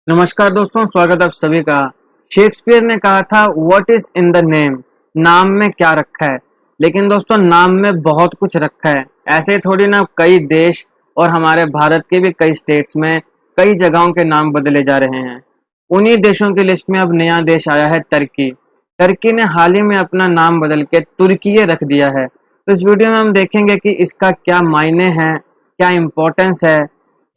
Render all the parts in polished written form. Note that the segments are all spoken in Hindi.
नमस्कार दोस्तों, स्वागत है आप सभी का। शेक्सपियर ने कहा था what is in the name, नाम में क्या रखा है। लेकिन दोस्तों नाम में बहुत कुछ रखा है। ऐसे थोड़ी ना कई देश और हमारे भारत के भी कई स्टेट्स में कई जगहों के नाम बदले जा रहे हैं। उन्हीं देशों की लिस्ट में अब नया देश आया है तुर्की। तुर्की ने हाल ही में अपना नाम बदल के तुर्की रख दिया है। तो इस वीडियो में हम देखेंगे कि इसका क्या मायने हैं, क्या इम्पोर्टेंस है,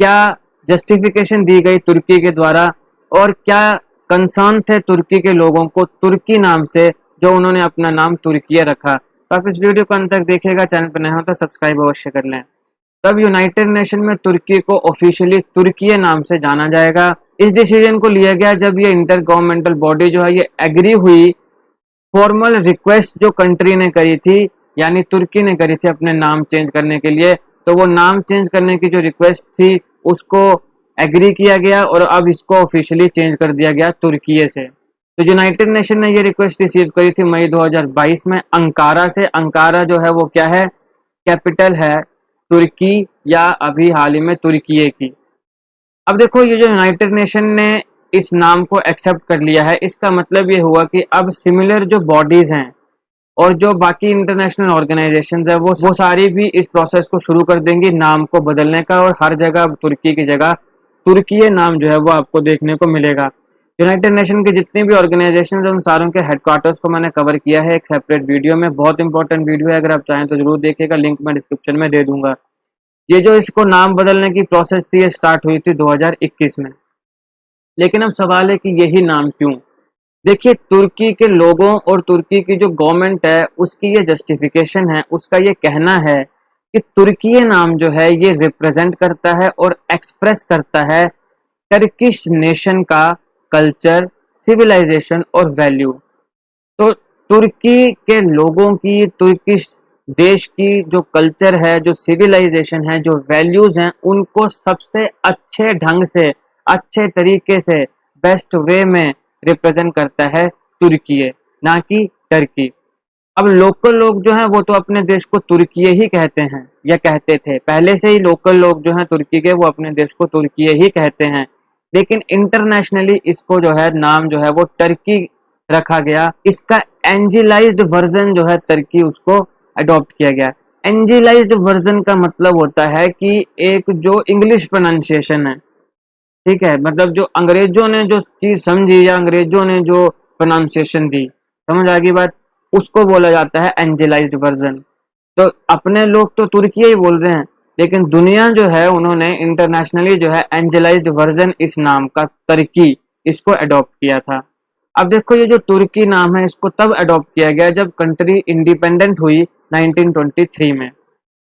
क्या जस्टिफिकेशन दी गई तुर्की के द्वारा और क्या कंसर्न थे तुर्की के लोगों को तुर्की नाम से, जो उन्होंने अपना नाम तुर्किया रखा। तो आप इस वीडियो को अंत तक देखिएगा। चैनल पर नए हो तो सब्सक्राइब अवश्य कर लें। तब यूनाइटेड नेशन में तुर्की को ऑफिशियली तुर्की नाम से जाना जाएगा। इस डिसीजन को लिया गया जब ये इंटर गवर्नमेंटल बॉडी जो है ये एग्री हुई फॉर्मल रिक्वेस्ट जो कंट्री ने करी थी, यानी तुर्की ने करी थी अपने नाम चेंज करने के लिए। तो वो नाम चेंज करने की जो रिक्वेस्ट थी उसको एग्री किया गया और अब इसको ऑफिशियली चेंज कर दिया गया तुर्की से। तो यूनाइटेड नेशन ने ये रिक्वेस्ट रिसीव करी थी मई 2022 में अंकारा से। अंकारा जो है वो क्या है, कैपिटल है तुर्की या अभी हाल ही में तुर्की की। अब देखो ये जो यूनाइटेड नेशन ने इस नाम को एक्सेप्ट कर लिया है, इसका मतलब ये हुआ कि अब सिमिलर जो बॉडीज हैं और जो बाकी इंटरनेशनल ऑर्गेनाइजेशंस है वो सारी भी इस प्रोसेस को शुरू कर देंगी नाम को बदलने का, और हर जगह तुर्की की जगह तुर्की नाम जो है वो आपको देखने को मिलेगा। यूनाइटेड नेशन की जितनी भी ऑर्गेनाइजेशन है उन सारों के हेडक्वार्टर्स को मैंने कवर किया है एक सेपरेट वीडियो में। बहुत इंपॉर्टेंट वीडियो है, अगर आप चाहें तो जरूर देखिएगा, लिंक मैं डिस्क्रिप्शन में दे दूंगा। ये जो इसको नाम बदलने की प्रोसेस थी ये स्टार्ट हुई थी 2021 में। लेकिन अब सवाल है कि यही नाम क्यों। देखिए तुर्की के लोगों और तुर्की की जो गवर्नमेंट है उसकी ये जस्टिफिकेशन है, उसका ये कहना है कि तुर्की नाम जो है ये रिप्रेजेंट करता है और एक्सप्रेस करता है टर्किश नेशन का कल्चर, सिविलाइजेशन और वैल्यू। तो तुर्की के लोगों की, तुर्किश देश की जो कल्चर है, जो सिविलाइजेशन है, जो वैल्यूज हैं, उनको सबसे अच्छे ढंग से, अच्छे तरीके से, बेस्ट वे में रिप्रेजेंट करता है तुर्की, ना कि टर्की। अब लोकल लोग जो हैं वो तो अपने देश को तुर्की ही कहते हैं या कहते थे। पहले से ही लोकल लोग जो हैं तुर्की के वो अपने देश को तुर्की ही कहते हैं। लेकिन इंटरनेशनली इसको जो है नाम जो है वो टर्की रखा गया। इसका एंजिलाइज्ड वर्जन जो है तुर्की उसको अडॉप्ट किया गया। एंजिलाइज्ड वर्जन का मतलब होता है कि एक जो इंग्लिश प्रोनाउंसिएशन है, ठीक है, मतलब जो अंग्रेजों ने जो चीज समझी या अंग्रेजों ने जो प्रोनाउंसिएशन दी, समझ आ गई बात, उसको बोला जाता है एंजेलाइज्ड वर्जन। तो अपने लोग तो तुर्की ही बोल रहे हैं, लेकिन दुनिया जो है उन्होंने इंटरनेशनली जो है एंजेलाइज्ड वर्जन इस नाम का तुर्की इसको अडॉप्ट किया था। अब देखो ये जो तुर्की नाम है इसको तब अडॉप्ट किया गया जब कंट्री इंडिपेंडेंट हुई 1923 में।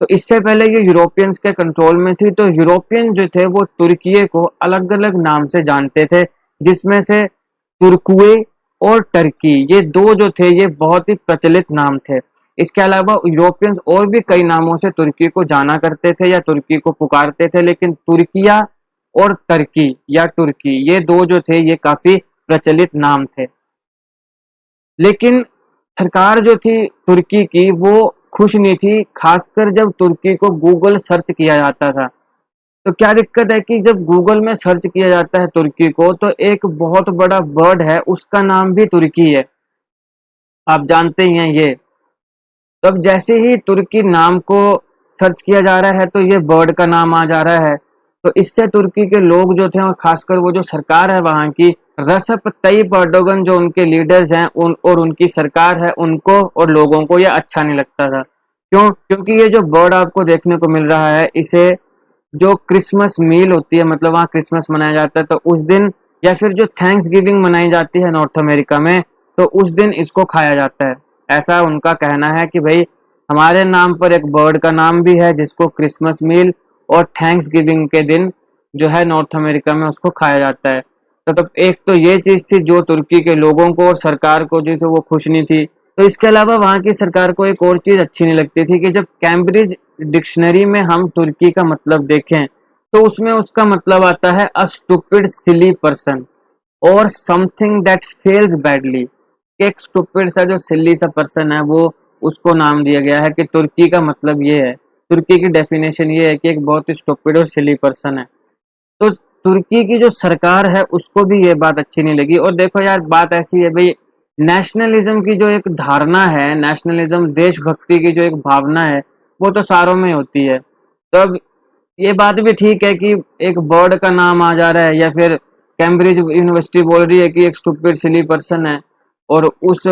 तो इससे पहले ये यूरोपियंस के कंट्रोल में थी। तो यूरोपियन जो थे वो तुर्की को अलग अलग नाम से जानते थे, जिसमें से तुर्कुए और टर्की ये दो जो थे ये बहुत ही प्रचलित नाम थे। इसके अलावा यूरोपियंस और भी कई नामों से तुर्की को जाना करते थे या तुर्की को पुकारते थे, लेकिन तुर्किया और टर्की या तुर्की ये दो जो थे ये काफी प्रचलित नाम थे। लेकिन सरकार जो थी तुर्की की वो खुश नहीं थी, खासकर जब तुर्की को गूगल सर्च किया जाता था। तो क्या दिक्कत है कि जब गूगल में सर्च किया जाता है तुर्की को तो एक बहुत बड़ा वर्ड है उसका नाम भी तुर्की है, आप जानते ही हैं ये। तब जैसे ही तुर्की नाम को सर्च किया जा रहा है तो ये बर्ड का नाम आ जा रहा है। तो इससे तुर्की के लोग जो थे और खासकर वो जो सरकार है वहां की, रसप तय्यिप अर्दोगन जो उनके लीडर्स हैं और उनकी सरकार है, उनको और लोगों को ये अच्छा नहीं लगता था। क्यों? क्योंकि ये जो बर्ड आपको देखने को मिल रहा है इसे जो क्रिसमस मील होती है, मतलब वहाँ क्रिसमस मनाया जाता है तो उस दिन, या फिर जो थैंक्स गिविंग मनाई जाती है नॉर्थ अमेरिका में तो उस दिन इसको खाया जाता है। ऐसा उनका कहना है कि भाई हमारे नाम पर एक बर्ड का नाम भी है जिसको क्रिसमस मील और थैंक्स गिविंग के दिन जो है नॉर्थ अमेरिका में उसको खाया जाता है। तो तब एक तो ये चीज थी जो तुर्की के लोगों को और सरकार को जो थी वो खुश नहीं थी। तो इसके अलावा वहां की सरकार को एक और चीज अच्छी नहीं लगती थी कि जब कैम्ब्रिज डिक्शनरी में हम तुर्की का मतलब देखें तो उसमें उसका मतलब आता है अ स्टूपिड सिली पर्सन और समथिंग दैट फेल्स बैडली। एक स्टूपिड सा जो सिली सा पर्सन है वो उसको नाम दिया गया है कि तुर्की का मतलब ये है, तुर्की की डेफिनेशन ये है कि एक बहुत ही स्टूपिड और सिली पर्सन है। तो तुर्की की जो सरकार है उसको भी ये बात अच्छी नहीं लगी। और देखो यार, बात ऐसी है भाई, नेशनलिज्म की जो एक धारणा है, नेशनलिज्म देशभक्ति की जो एक भावना है, वो तो सारों में होती है। तो अब ये बात भी ठीक है कि एक बर्ड का नाम आ जा रहा है, या फिर कैम्ब्रिज यूनिवर्सिटी बोल रही है कि एक स्टूपिड सिली पर्सन है, और उस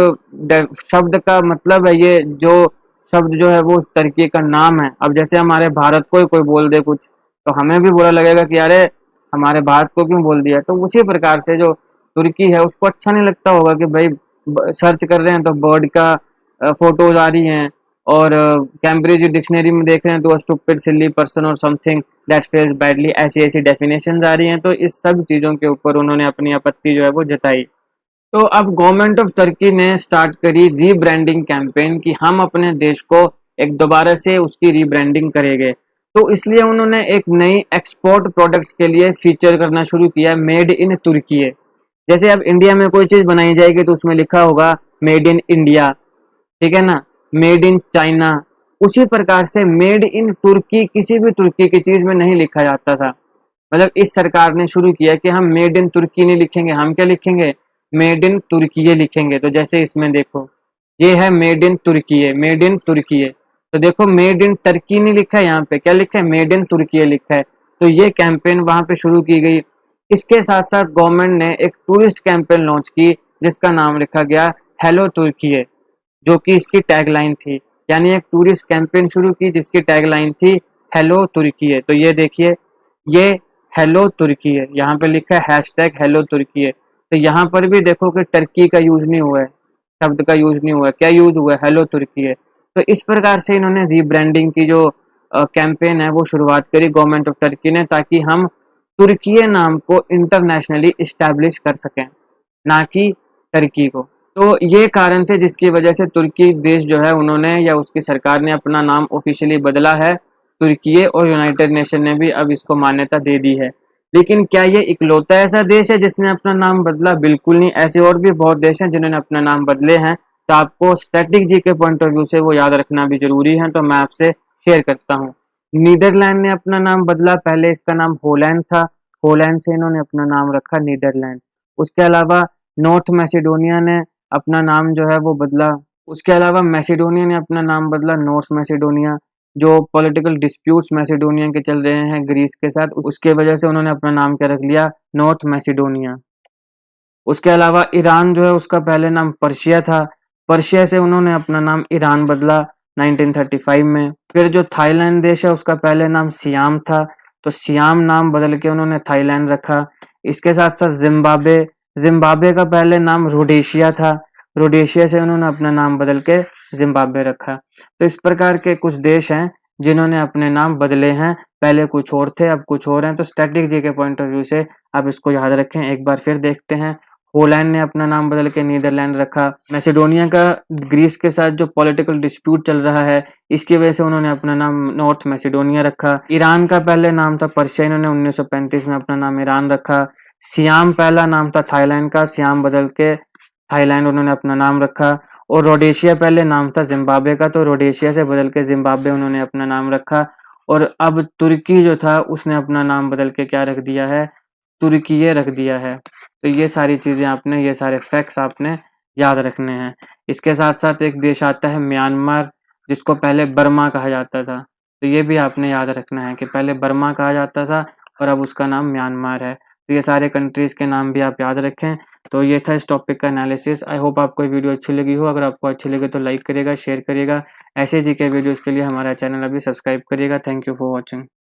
शब्द का मतलब है ये, जो शब्द जो है वो उस तरीके का नाम है। अब जैसे हमारे भारत को ही कोई बोल दे कुछ, तो हमें भी बुरा लगेगा कि अरे हमारे भारत को क्यों बोल दिया। तो उसी प्रकार से जो तुर्की है उसको अच्छा नहीं लगता होगा कि भाई सर्च कर रहे हैं तो बर्ड का फोटोज आ रही हैं, और कैम्ब्रिज डिक्शनरी में देख रहे हैं तो स्टूपिड सिली पर्सन और समथिंग दैट फेल्स बैडली, ऐसी ऐसी डेफिनेशंस आ रही हैं। तो इस सब चीज़ों के ऊपर उन्होंने अपनी आपत्ति जो है वो जताई। तो अब गवर्नमेंट ऑफ तुर्की ने स्टार्ट करी रीब्रांडिंग कैंपेन कि हम अपने देश को एक दोबारा से उसकी रीब्रांडिंग करेंगे। तो इसलिए उन्होंने एक नई एक्सपोर्ट प्रोडक्ट्स के लिए फीचर करना शुरू किया, मेड इन तुर्की। जैसे अब इंडिया में कोई चीज बनाई जाएगी तो उसमें लिखा होगा मेड इन इंडिया, ठीक है ना, मेड इन चाइना। उसी प्रकार से मेड इन तुर्की किसी भी तुर्की की चीज में नहीं लिखा जाता था। मतलब इस सरकार ने शुरू किया कि हम मेड इन तुर्की नहीं लिखेंगे, हम क्या लिखेंगे, मेड इन तुर्की लिखेंगे। तो जैसे इसमें देखो, ये है made in Turki, made in तुर्की। तो देखो मेड इन टर्की नहीं लिखा है, यहाँ पे क्या लिखा है, मेड इन तुर्की लिखा है। तो ये कैंपेन वहां पे शुरू की गई। इसके साथ साथ गवर्नमेंट ने एक टूरिस्ट कैंपेन लॉन्च की जिसका नाम रखा गया हेलो तुर्की, जो कि इसकी टैगलाइन थी। यानी एक टूरिस्ट कैंपेन शुरू की जिसकी टैगलाइन थी हेलो तुर्की। तो ये देखिए, ये हेलो तुर्की है, यहाँ पे लिखा है हैशटैग हेलो तुर्की है। तो यहाँ पर भी देखो कि टर्की का यूज नहीं हुआ है, शब्द का यूज नहीं हुआ है, क्या यूज हुआ है, हेलो तुर्की है। तो इस प्रकार से इन्होंने रीब्रांडिंग की जो कैंपेन है वो शुरुआत करी गवर्नमेंट ऑफ टर्की ने, ताकि हम तुर्की नाम को इंटरनेशनली इस्टेब्लिश कर सकें, ना कि टर्की को। तो ये कारण थे जिसकी वजह से तुर्की देश जो है उन्होंने या उसकी सरकार ने अपना नाम ऑफिशियली बदला है तुर्की, और यूनाइटेड नेशन ने भी अब इसको मान्यता दे दी है। लेकिन क्या ये इकलौता ऐसा देश है जिसने अपना नाम बदला? बिल्कुल नहीं, ऐसे और भी बहुत देश हैं जिन्होंने अपना नाम बदले हैं। तो आपको स्टैटिक जी के पॉइंट ऑफ व्यू से वो याद रखना भी जरूरी है, तो मैं आपसे शेयर करता हूँ। नीदरलैंड ने अपना नाम बदला, पहले इसका नाम होलैंड था, होलैंड से इन्होंने अपना नाम रखा नीदरलैंड। उसके अलावा नॉर्थ मैसिडोनिया ने अपना नाम जो है वो बदला। उसके अलावा मैसिडोनिया ने अपना नाम बदला नॉर्थ मैसिडोनिया। जो पॉलिटिकल डिस्प्यूट्स मैसिडोनिया के चल रहे हैं ग्रीस के साथ, उसके वजह से उन्होंने अपना नाम क्या रख लिया, नॉर्थ मैसिडोनिया। उसके अलावा ईरान जो है उसका पहले नाम पर्शिया था, पर्शिया से उन्होंने अपना नाम ईरान बदला 1935 में। फिर जो थाईलैंड देश है उसका पहले नाम सियाम था, तो सियाम नाम बदल के उन्होंने थाईलैंड रखा। इसके साथ साथ जिम्बाब्वे, जिम्बाब्वे का पहले नाम रोडेशिया था, रोडेशिया से उन्होंने अपना नाम बदल के जिम्बाब्वे रखा। तो इस प्रकार के कुछ देश हैं जिन्होंने अपने नाम बदले हैं, पहले कुछ और थे अब कुछ और हैं। तो स्टैटिक जी के पॉइंट ऑफ व्यू से आप इसको याद रखें। एक बार फिर देखते हैं, पोलैंड ने अपना नाम बदल के नीदरलैंड रखा। मैसेडोनिया का ग्रीस के साथ जो पॉलिटिकल डिस्प्यूट चल रहा है इसकी वजह से उन्होंने अपना नाम नॉर्थ मैसेडोनिया रखा। ईरान का पहले नाम था पर्शिया, इन्होंने 1935 में अपना नाम ईरान रखा। सियाम पहला नाम था थाईलैंड का, सियाम बदल के थाईलैंड उन्होंने अपना नाम रखा। और रोडेशिया पहले नाम था जिम्बाब्वे का, तो रोडेशिया से बदल के जिम्बाब्वे उन्होंने अपना नाम रखा। और अब तुर्की जो था उसने अपना नाम बदल के क्या रख दिया है, तुर्की रख दिया है। तो ये सारी चीजें आपने, ये सारे फैक्ट्स आपने याद रखने हैं। इसके साथ साथ एक देश आता है म्यांमार, जिसको पहले बर्मा कहा जाता था। तो ये भी आपने याद रखना है कि पहले बर्मा कहा जाता था और अब उसका नाम म्यांमार है। तो ये सारे कंट्रीज के नाम भी आप याद रखें। तो ये था इस टॉपिक का एनालिसिस। आई होप आपको ये वीडियो अच्छी लगी हो। अगर आपको अच्छी लगी तो लाइक करिएगा, शेयर करिएगा। ऐसे जी के वीडियोस के लिए हमारा चैनल अभी सब्सक्राइब करिएगा। Thank you for watching.